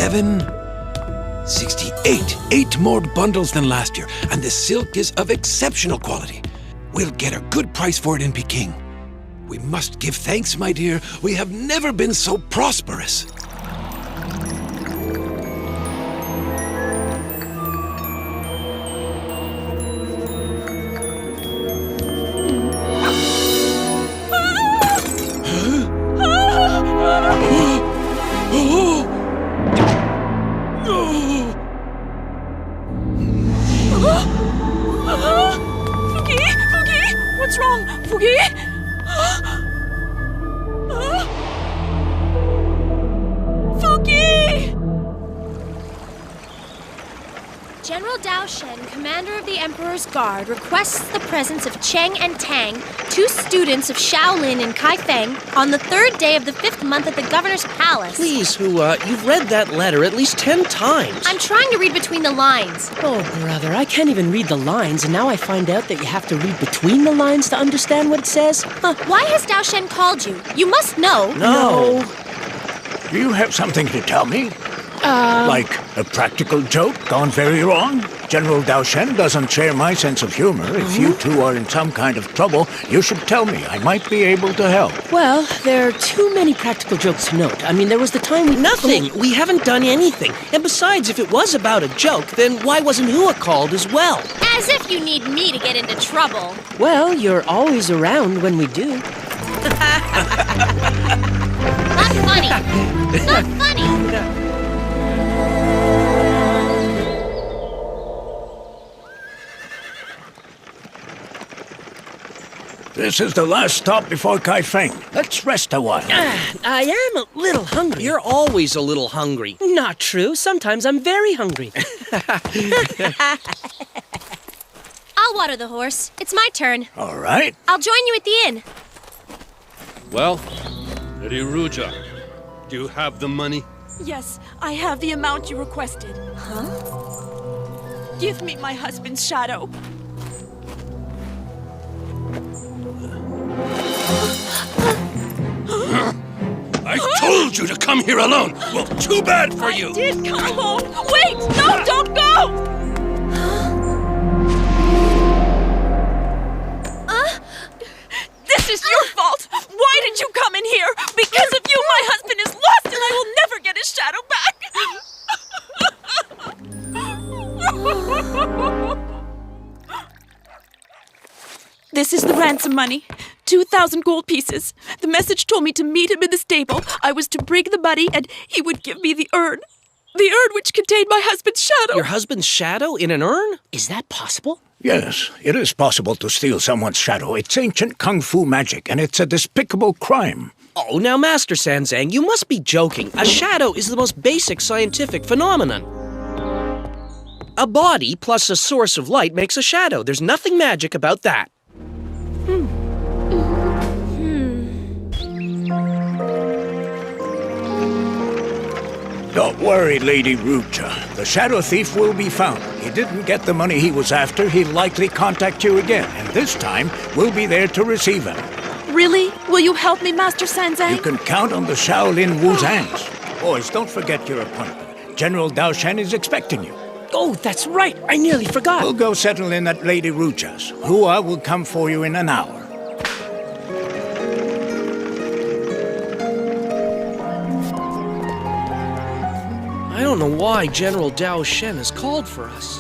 67, 68. 8 more bundles than last year, and the silk is of exceptional quality. We'll get a good price for it in Peking. We must give thanks, my dear. We have never been so prosperous. What's wrong, Fugi? Fugi! General Dao Shen, commander of the Emperor's Guard, requests the presence of Cheng and Tang, 2 students of Shaolin in Kaifeng, on the 3rd day of the 5th month at the governor's palace. Please, Hua, you've read that letter at least 10 times. I'm trying to read between the lines. Oh, brother, I can't even read the lines, and now I find out that you have to read between the lines to understand what it says? Huh. Why has Dao Shen called you? You must know. No. Do you have something to tell me? Like a practical joke gone very wrong? General Dao Shen doesn't share my sense of humor. If you two are in some kind of trouble, you should tell me. I might be able to help. Well, there are too many practical jokes to note. I mean, there was the time we... Nothing. We haven't done anything. And besides, if it was about a joke, then why wasn't Hua called as well? As if you need me to get into trouble. Well, you're always around when we do. Not funny. Not funny. This is the last stop before Kaifeng. Let's rest a while. I am a little hungry. You're always a little hungry. Not true. Sometimes I'm very hungry. I'll water the horse. It's my turn. All right. I'll join you at the inn. Well, Lady Ruja, do you have the money? Yes, I have the amount you requested. Huh? Give me my husband's shadow. I told you to come here alone. Well, too bad for you. I did come alone. Wait! No, don't go! This is your fault. Why did you come in here? Because of you, my husband is lost, and I will never get his shadow back. This is the ransom money. 2,000 gold pieces. The message told me to meet him in the stable. I was to bring the money, and he would give me the urn. The urn which contained my husband's shadow. Your husband's shadow in an urn? Is that possible? Yes, it is possible to steal someone's shadow. It's ancient kung fu magic, and it's a despicable crime. Oh, now, Master Sanzang, you must be joking. A shadow is the most basic scientific phenomenon. A body plus a source of light makes a shadow. There's nothing magic about that. Don't worry, Lady Ruja. The shadow thief will be found. He didn't get the money he was after. He'll likely contact you again, and this time, we'll be there to receive him. Really? Will you help me, Master Sanzang? You can count on the Shaolin Wuzangs. Boys, don't forget your appointment. General Dao Shen is expecting you. Oh, that's right. I nearly forgot. We'll go settle in at Lady Ruja's. Hua will come for you in an hour. I don't know why General Dao Shen has called for us.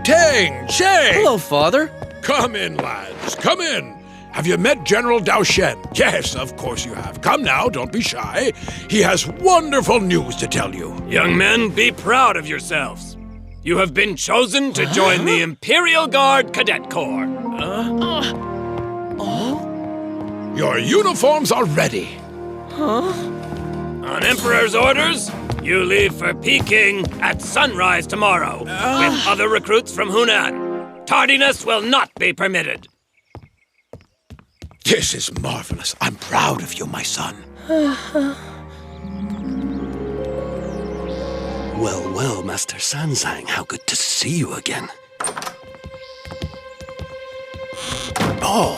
Tang, Cheng! Hello, Father. Come in, lads, come in. Have you met General Dao Shen? Yes, of course you have. Come now, don't be shy. He has wonderful news to tell you. Young men, be proud of yourselves. You have been chosen to join the Imperial Guard Cadet Corps. Your uniforms are ready. On Emperor's orders, you leave for Peking at sunrise tomorrow with other recruits from Hunan. Tardiness will not be permitted. This is marvelous. I'm proud of you, my son. Well, Master Sanzang, how good to see you again. Oh.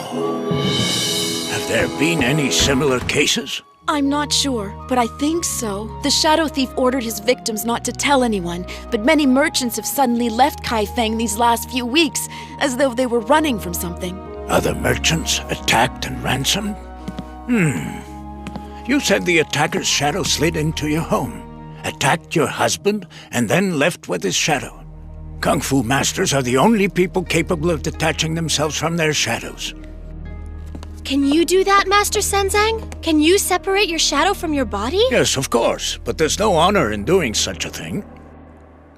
Have there been any similar cases? I'm not sure, but I think so. The shadow thief ordered his victims not to tell anyone, but many merchants have suddenly left Kaifeng these last few weeks, as though they were running from something. Other merchants attacked and ransomed? You said the attacker's shadow slid into your home, attacked your husband, and then left with his shadow. Kung Fu masters are the only people capable of detaching themselves from their shadows. Can you do that, Master Sanzang? Can you separate your shadow from your body? Yes, of course, but there's no honor in doing such a thing.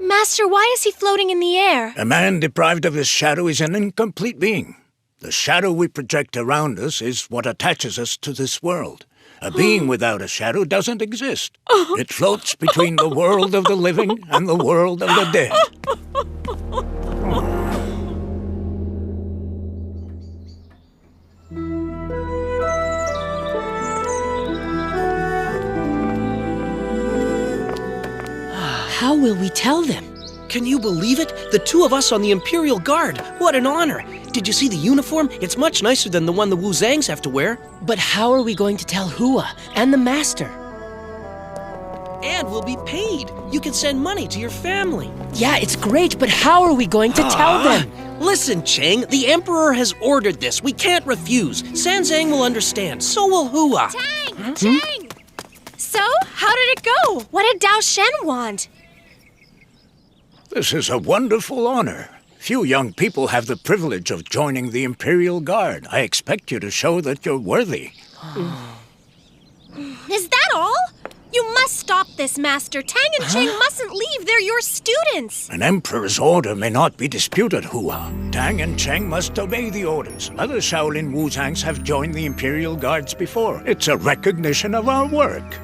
Master, why is he floating in the air? A man deprived of his shadow is an incomplete being. The shadow we project around us is what attaches us to this world. A being without a shadow doesn't exist. It floats between the world of the living and the world of the dead. How will we tell them? Can you believe it? The two of us on the Imperial Guard. What an honor. Did you see the uniform? It's much nicer than the one the Wuzangs have to wear. But how are we going to tell Hua and the Master? And we'll be paid. You can send money to your family. Yeah, it's great, but how are we going to tell them? Listen, Cheng, the Emperor has ordered this. We can't refuse. Sanzang will understand. So will Hua. Tang! Cheng! So, how did it go? What did Dao Shen want? This is a wonderful honor. Few young people have the privilege of joining the Imperial Guard. I expect you to show that you're worthy. Is that all? You must stop this, Master. Tang and Cheng mustn't leave. They're your students. An emperor's order may not be disputed, Hua. Tang and Cheng must obey the orders. Other Shaolin Wuzangs have joined the Imperial Guards before. It's a recognition of our work.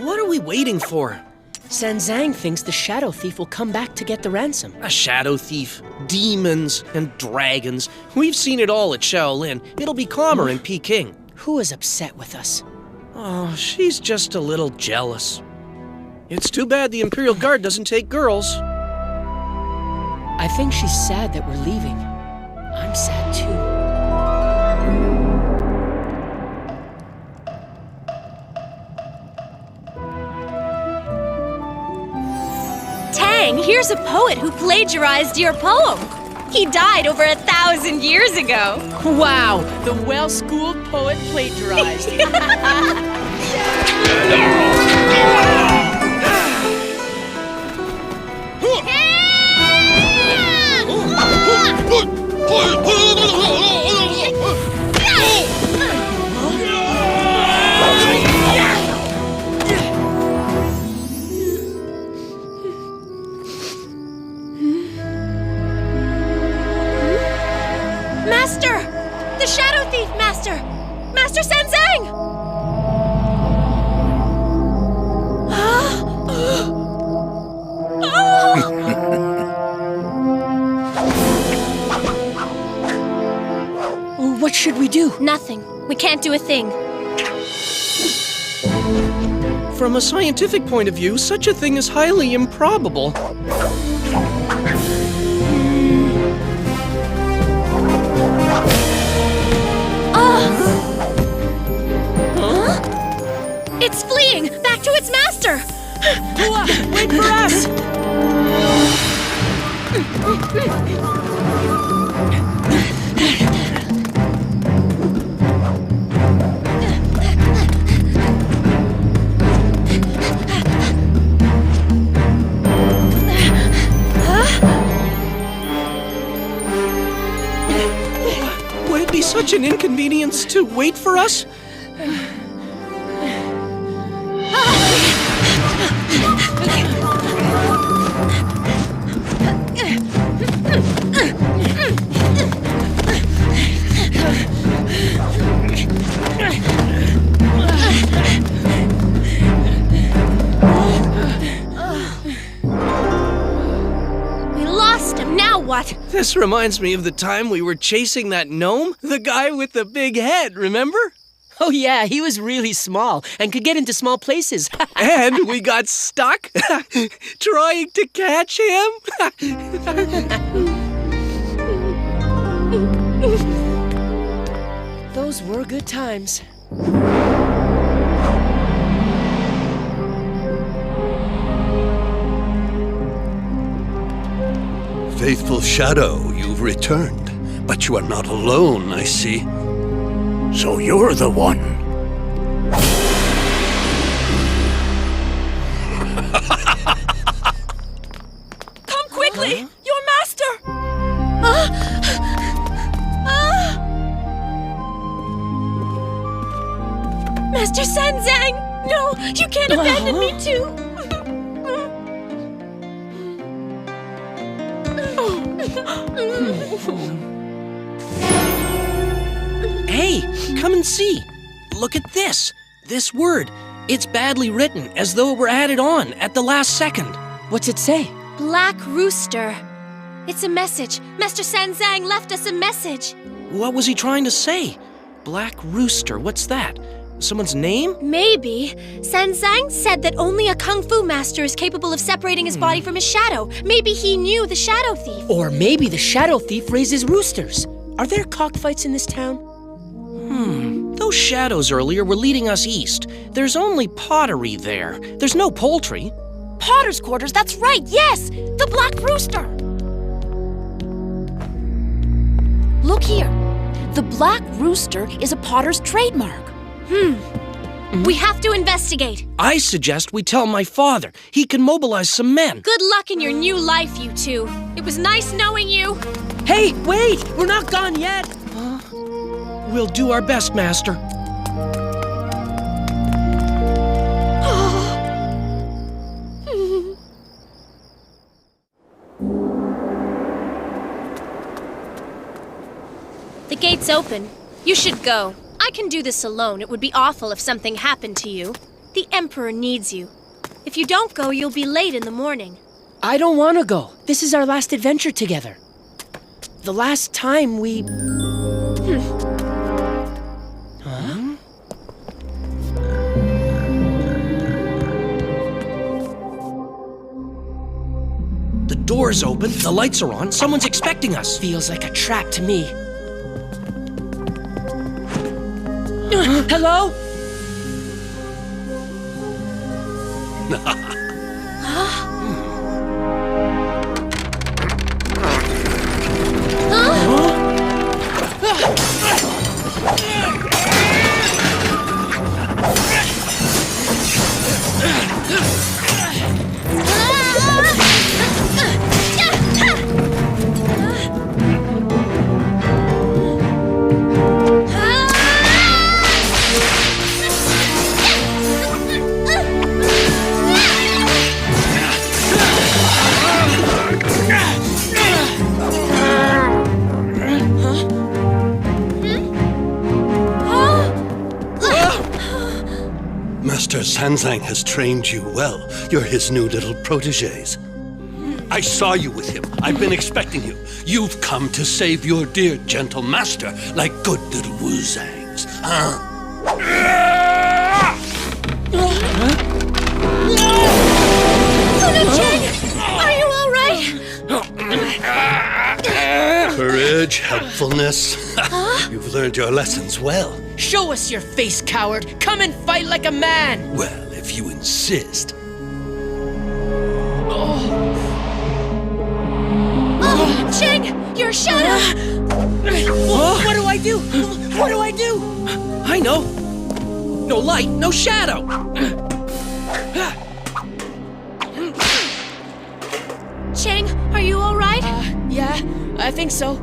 What are we waiting for? Sanzang thinks the shadow thief will come back to get the ransom. A shadow thief, demons, and dragons. We've seen it all at Shaolin. It'll be calmer in Peking. Hua's upset with us. Oh, she's just a little jealous. It's too bad the Imperial Guard doesn't take girls. I think she's sad that we're leaving. I'm sad too. Tang, here's a poet who plagiarized your poem. He died over 1,000 years ago. Wow, the well-schooled poet plagiarized. Master! The Shadow Thief, Master! Master Sanzang! What should we do? Nothing. We can't do a thing. From a scientific point of view, such a thing is highly improbable. It's fleeing! Back to its master! Hua, wait for us! Would it be such an inconvenience to wait for us? We lost him. Now what? This reminds me of the time we were chasing that gnome, the guy with the big head, remember? Oh yeah, he was really small and could get into small places. And we got stuck trying to catch him. Those were good times. Faithful Shadow, you've returned. But you are not alone, I see. So you're the one. Come quickly! Your master! Master Sanzang! No, you can't abandon me too! Hey, come and see. Look at this. This word. It's badly written, as though it were added on at the last second. What's it say? Black Rooster. It's a message. Master Sanzang left us a message. What was he trying to say? Black Rooster, what's that? Someone's name? Maybe. Sanzang said that only a Kung Fu master is capable of separating his body from his shadow. Maybe he knew the Shadow Thief. Or maybe the Shadow Thief raises roosters. Are there cockfights in this town? Those shadows earlier were leading us east. There's only pottery there. There's no poultry. Potter's quarters, that's right, yes! The Black Rooster! Look here. The Black Rooster is a potter's trademark. We have to investigate. I suggest we tell my father. He can mobilize some men. Good luck in your new life, you two. It was nice knowing you. Hey, wait! We're not gone yet! We'll do our best, Master. The gate's open. You should go. I can do this alone. It would be awful if something happened to you. The Emperor needs you. If you don't go, you'll be late in the morning. I don't want to go. This is our last adventure together. The last time we... The door's open, the lights are on, someone's expecting us. Feels like a trap to me. Hello? Master Sanzang has trained you well. You're his new little protégés. I saw you with him. I've been expecting you. You've come to save your dear gentle master like good little Wuzangs, huh? Are you all right? Courage, helpfulness. You've learned your lessons well. Show us your face, coward! Come and fight like a man! Well, if you insist. Cheng, you're a shadow. What do I do? What do I do? I know. No light, no shadow. Cheng, are you all right? Yeah, I think so.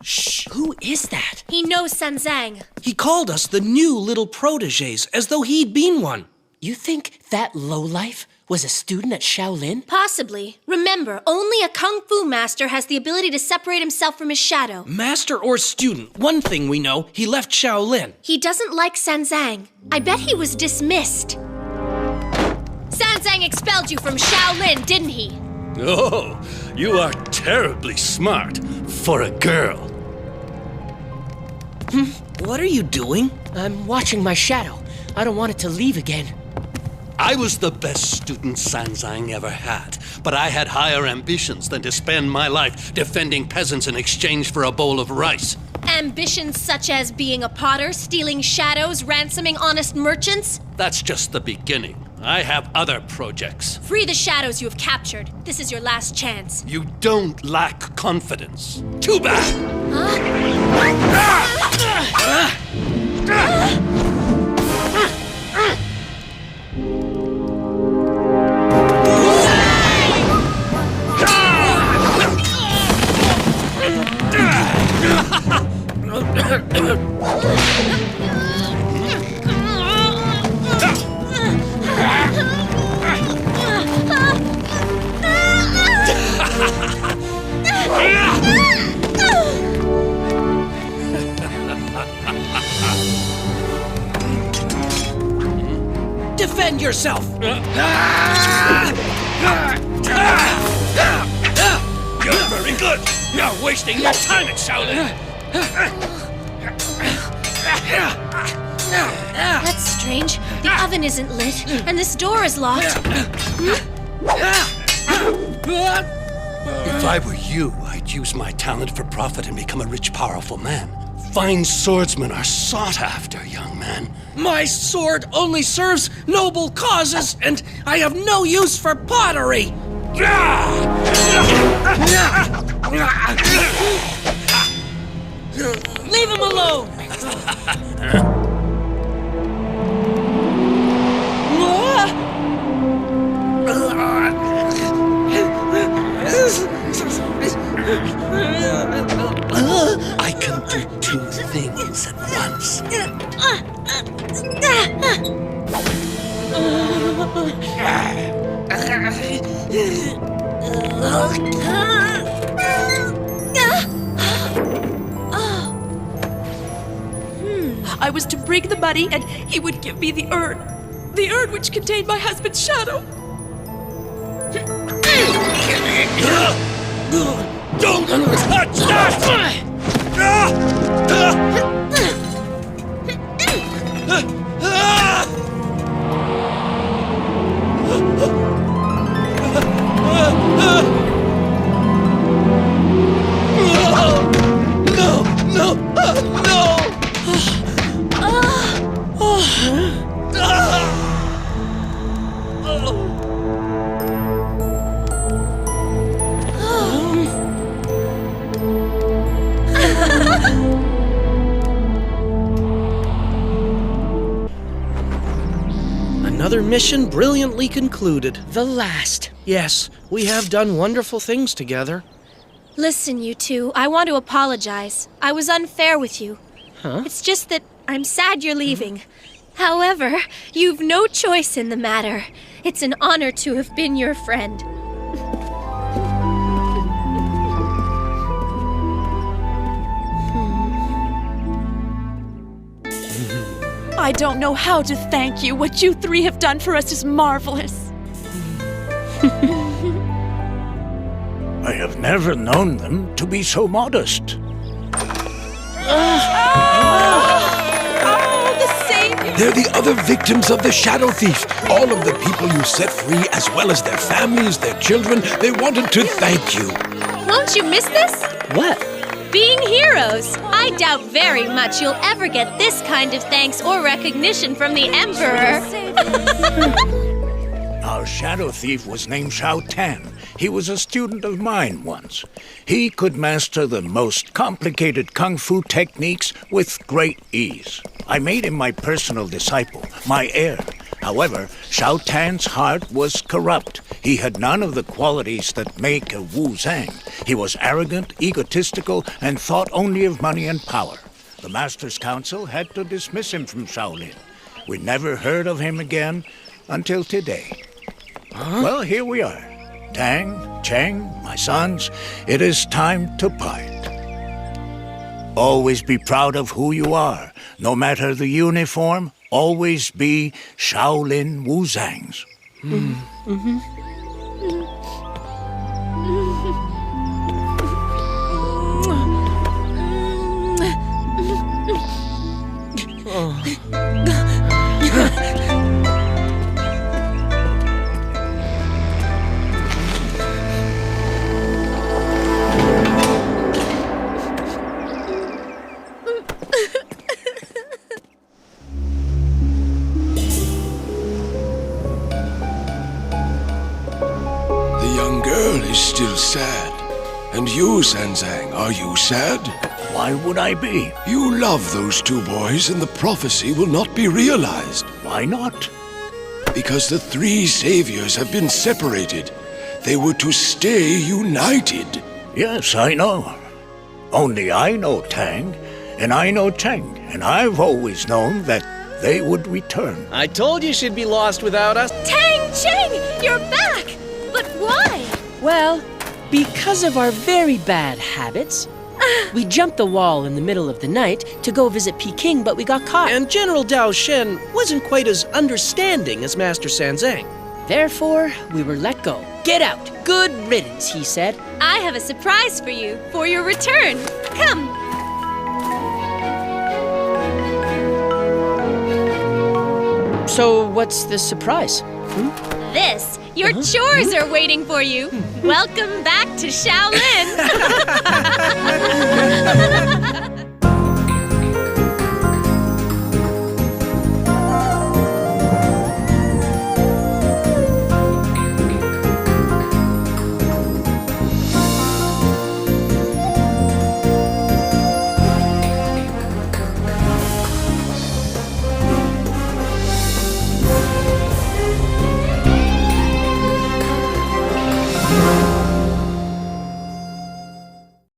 Shh, who is that? He knows Sanzang. He called us the new little protégés, as though he'd been one. You think that lowlife was a student at Shaolin? Possibly. Remember, only a Kung Fu master has the ability to separate himself from his shadow. Master or student, one thing we know, he left Shaolin. He doesn't like Sanzang. I bet he was dismissed. Sanzang expelled you from Shaolin, didn't he? Oh, you are terribly smart for a girl. What are you doing? I'm watching my shadow. I don't want it to leave again. I was the best student Sanzang ever had, but I had higher ambitions than to spend my life defending peasants in exchange for a bowl of rice. Ambitions such as being a potter, stealing shadows, ransoming honest merchants? That's just the beginning. I have other projects. Free the shadows you have captured. This is your last chance. You don't lack confidence. Too bad! Defend yourself! You're very good! You're wasting your time at Shaolin! That's strange. The oven isn't lit, and this door is locked. If I were you, I'd use my talent for profit and become a rich, powerful man. Fine swordsmen are sought after, young man. My sword only serves noble causes, and I have no use for pottery! Leave him alone! I can do two things at once. I was to bring the money, and he would give me the urn. The urn which contained my husband's shadow. Don't touch that! Another mission brilliantly concluded. The last. Yes, we have done wonderful things together. Listen, you two, I want to apologize. I was unfair with you. Huh? It's just that I'm sad you're leaving. However, you've no choice in the matter. It's an honor to have been your friend. I don't know how to thank you. What you three have done for us is marvelous. I have never known them to be so modest. The Savior! They're the other victims of the Shadow Thief. All of the people you set free, as well as their families, their children, they wanted to thank you. Won't you miss this? What? Being heroes. I doubt very much you'll ever get this kind of thanks or recognition from the Emperor. Our Shadow Thief was named Shao Tan. He was a student of mine once. He could master the most complicated kung fu techniques with great ease. I made him my personal disciple, my heir. However, Shao Tan's heart was corrupt. He had none of the qualities that make a Wuzang. He was arrogant, egotistical, and thought only of money and power. The Master's Council had to dismiss him from Shaolin. We never heard of him again until today. Well, here we are. Tang, Cheng, my sons, it is time to part. Always be proud of who you are. No matter the uniform, always be Shaolin Wuzangs. girl is still sad. And you, Sanzang, are you sad? Why would I be? You love those two boys, and the prophecy will not be realized. Why not? Because the three saviors have been separated. They were to stay united. Yes, I know. Only I know Tang, and I know Cheng, and I've always known that they would return. I told you she'd be lost without us. Tang Cheng, you're back! But why? Well, because of our very bad habits. We jumped the wall in the middle of the night to go visit Peking, but we got caught. And General Dao Shen wasn't quite as understanding as Master Sanzang. Therefore, we were let go. Get out! Good riddance, he said. I have a surprise for you for your return. Come. So, what's the surprise? This. Your chores are waiting for you. Welcome back to Shaolin.